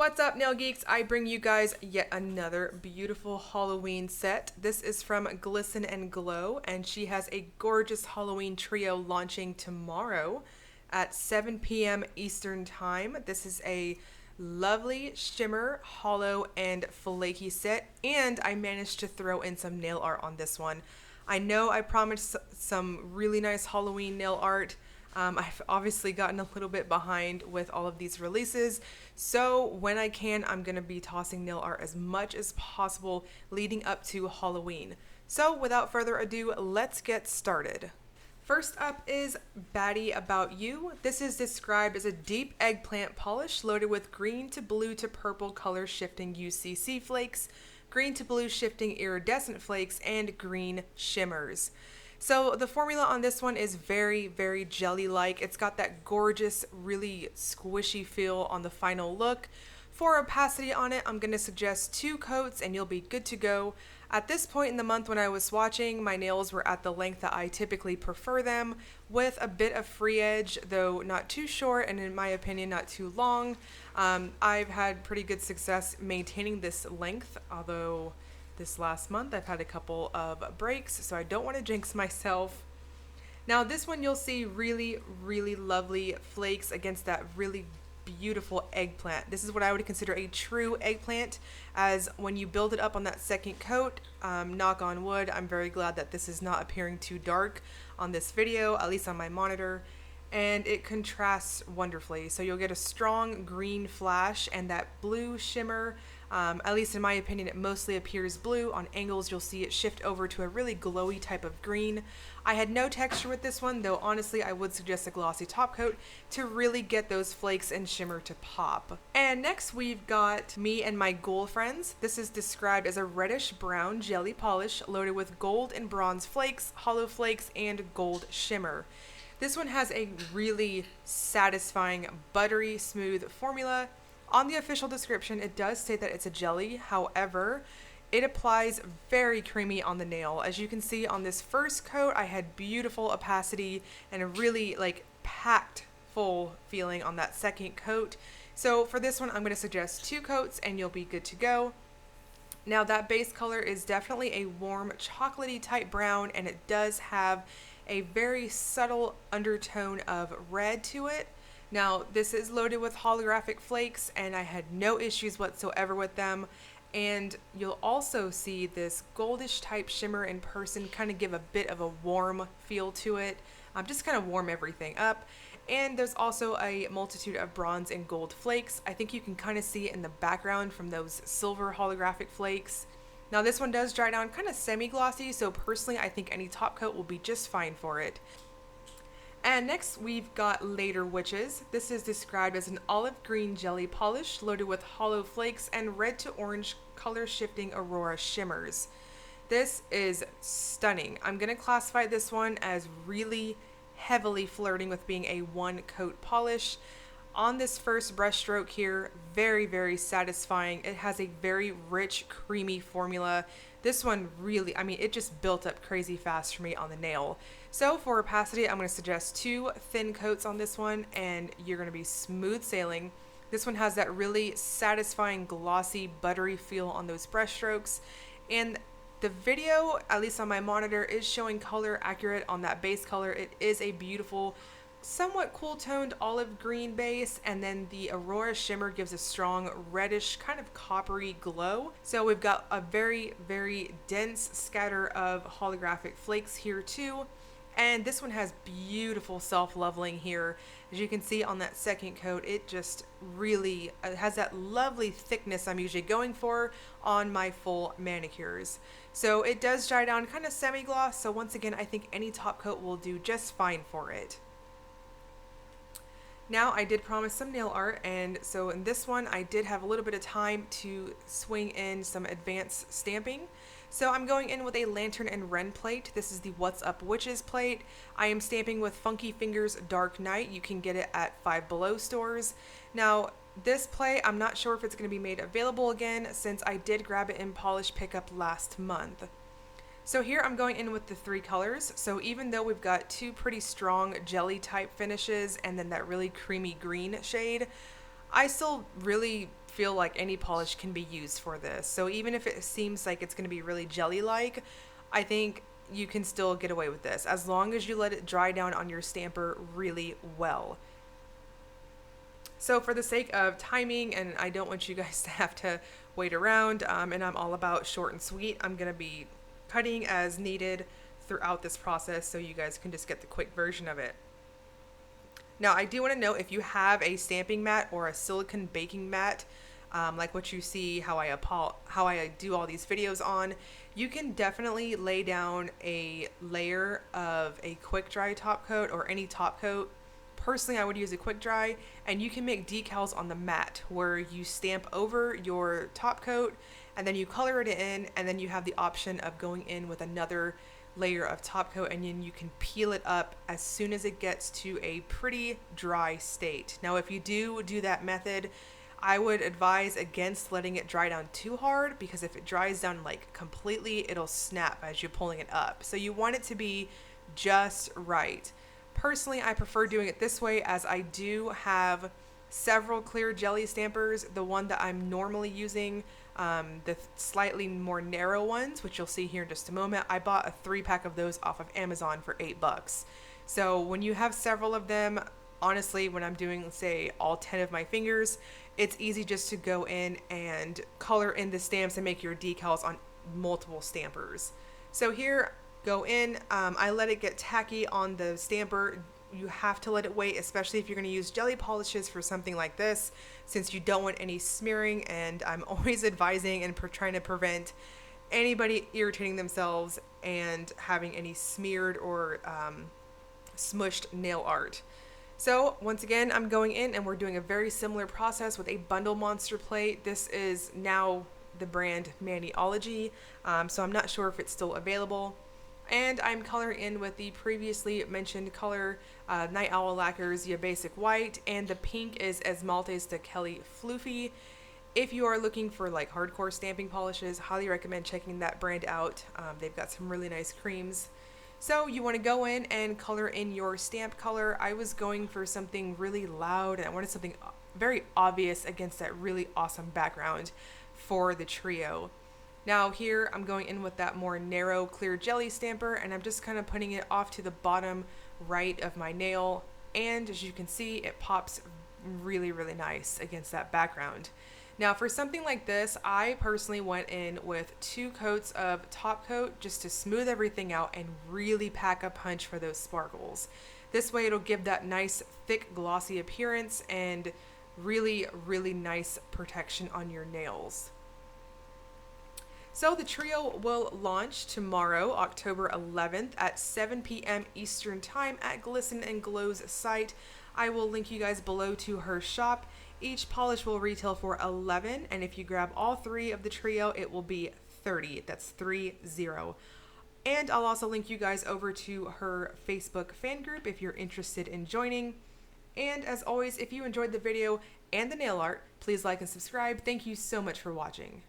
What's up, nail geeks? I bring you guys yet another beautiful Halloween set. This is from Glisten and Glow, and she has a gorgeous Halloween trio launching tomorrow at 7 p.m. Eastern Time. This is a lovely shimmer, hollow, and flaky set, and I managed to throw in some nail art on this one. I know I promised some really nice Halloween nail art. I've obviously gotten a little bit behind with all of these releases, so when I can, I'm going to be tossing nail art as much as possible leading up to Halloween. So without further ado, let's get started. First up is Fadi About You. This is described as a deep eggplant polish loaded with green to blue to purple color shifting UCC flakes, green to blue shifting iridescent flakes, and green shimmers. So the formula on this one is very, very jelly-like. It's got that gorgeous, really squishy feel on the final look. For opacity on it, I'm going to suggest 2 coats and you'll be good to go. At this point in the month when I was swatching, my nails were at the length that I typically prefer them, with a bit of free edge, though not too short and in my opinion not too long. I've had pretty good success maintaining this length, although this last month I've had a couple of breaks, so I don't want to jinx myself. Now this one you'll see really, really lovely flakes against that really beautiful eggplant. This is what I would consider a true eggplant, as when you build it up on that second coat, knock on wood, I'm very glad that this is not appearing too dark on this video, at least on my monitor, and it contrasts wonderfully. So you'll get a strong green flash and that blue shimmer. At least in my opinion, it mostly appears blue. On angles, you'll see it shift over to a really glowy type of green. I had no texture with this one, though honestly, I would suggest a glossy top coat to really get those flakes and shimmer to pop. And next, we've got Me and My Ghoul Friends. This is described as a reddish brown jelly polish loaded with gold and bronze flakes, hollow flakes, and gold shimmer. This one has a really satisfying, buttery smooth formula. On the official description, it does say that it's a jelly. However, it applies very creamy on the nail. As you can see on this first coat, I had beautiful opacity and a really packed full feeling on that second coat. So for this one, I'm going to suggest 2 coats and you'll be good to go. Now that base color is definitely a warm chocolatey type brown, and it does have a very subtle undertone of red to it. Now, this is loaded with holographic flakes, and I had no issues whatsoever with them. And you'll also see this goldish type shimmer in person kind of give a bit of a warm feel to it. Just kind of warm everything up. And there's also a multitude of bronze and gold flakes. I think you can kind of see it in the background from those silver holographic flakes. Now, this one does dry down kind of semi-glossy, so personally, I think any top coat will be just fine for it. And next we've got Later Witches. This is described as an olive green jelly polish loaded with hollow flakes and red to orange color shifting aurora shimmers. This is stunning. I'm going to classify this one as really heavily flirting with being a 1 coat polish. On this first brush stroke here, very, very satisfying. It has a very rich, creamy formula. This one really, it just built up crazy fast for me on the nail. So for opacity, I'm going to suggest 2 thin coats on this one, and you're going to be smooth sailing. This one has that really satisfying, glossy, buttery feel on those brush strokes. And the video, at least on my monitor, is showing color accurate on that base color. It is a beautiful, somewhat cool toned olive green base, and then the aurora shimmer gives a strong reddish kind of coppery glow. So we've got a very, very dense scatter of holographic flakes here too. And this one has beautiful self-leveling here. As you can see on that second coat, it just really has that lovely thickness I'm usually going for on my full manicures. So it does dry down kind of semi-gloss, so once again, I think any top coat will do just fine for it. Now, I did promise some nail art, and so in this one, I did have a little bit of time to swing in some advanced stamping. So I'm going in with a Lantern and Wren plate. This is the What's Up Witches plate. I am stamping with Funky Fingers Dark Night. You can get it at Five Below stores. Now, this plate, I'm not sure if it's going to be made available again, since I did grab it in polish pickup last month. So here I'm going in with the 3 colors. So even though we've got 2 pretty strong jelly type finishes and then that really creamy green shade, I still really feel like any polish can be used for this. So even if it seems like it's going to be really jelly-like, I think you can still get away with this as long as you let it dry down on your stamper really well. So for the sake of timing, and I don't want you guys to have to wait around, and I'm all about short and sweet, I'm going to be cutting as needed throughout this process so you guys can just get the quick version of it. Now, I do want to note, if you have a stamping mat or a silicone baking mat, like what you see how I do all these videos on, you can definitely lay down a layer of a quick dry top coat or any top coat. Personally, I would use a quick dry, and you can make decals on the mat where you stamp over your top coat and then you color it in, and then you have the option of going in with another layer of top coat, and then you can peel it up as soon as it gets to a pretty dry state. Now, if you do that method, I would advise against letting it dry down too hard, because if it dries down like completely, it'll snap as you're pulling it up. So you want it to be just right. Personally, I prefer doing it this way, as I do have several clear jelly stampers. The one that I'm normally using, the slightly more narrow ones, which you'll see here in just a moment, I bought a 3-pack of those off of Amazon for $8. So when you have several of them, honestly, when I'm doing, say, all 10 of my fingers, it's easy just to go in and color in the stamps and make your decals on multiple stampers. So here, go in, I let it get tacky on the stamper. You have to let it wait, especially if you're going to use jelly polishes for something like this, since you don't want any smearing, and I'm always advising and trying to prevent anybody irritating themselves and having any smeared or smushed nail art. So once again, I'm going in and we're doing a very similar process with a bundle monster plate. This is now the brand Maniology, so I'm not sure if it's still available. And I'm coloring in with the previously mentioned color, Night Owl Lacquers, your basic white, and the pink is Esmaltes de Kelly Floofy. If you are looking for like hardcore stamping polishes, highly recommend checking that brand out. They've got some really nice creams. So you want to go in and color in your stamp color. I was going for something really loud, and I wanted something very obvious against that really awesome background for the trio. Now here I'm going in with that more narrow clear jelly stamper, and I'm just kind of putting it off to the bottom right of my nail, and as you can see, it pops really, really nice against that background. Now for something like this, I personally went in with 2 coats of top coat just to smooth everything out and really pack a punch for those sparkles. This way it'll give that nice thick glossy appearance and really, really nice protection on your nails. So the trio will launch tomorrow, October 11th at 7 p.m. Eastern Time at Glisten and Glow's site. I will link you guys below to her shop. Each polish will retail for $11, and if you grab all 3 of the trio, it will be $30. That's 30. And I'll also link you guys over to her Facebook fan group if you're interested in joining. And as always, if you enjoyed the video and the nail art, please like and subscribe. Thank you so much for watching.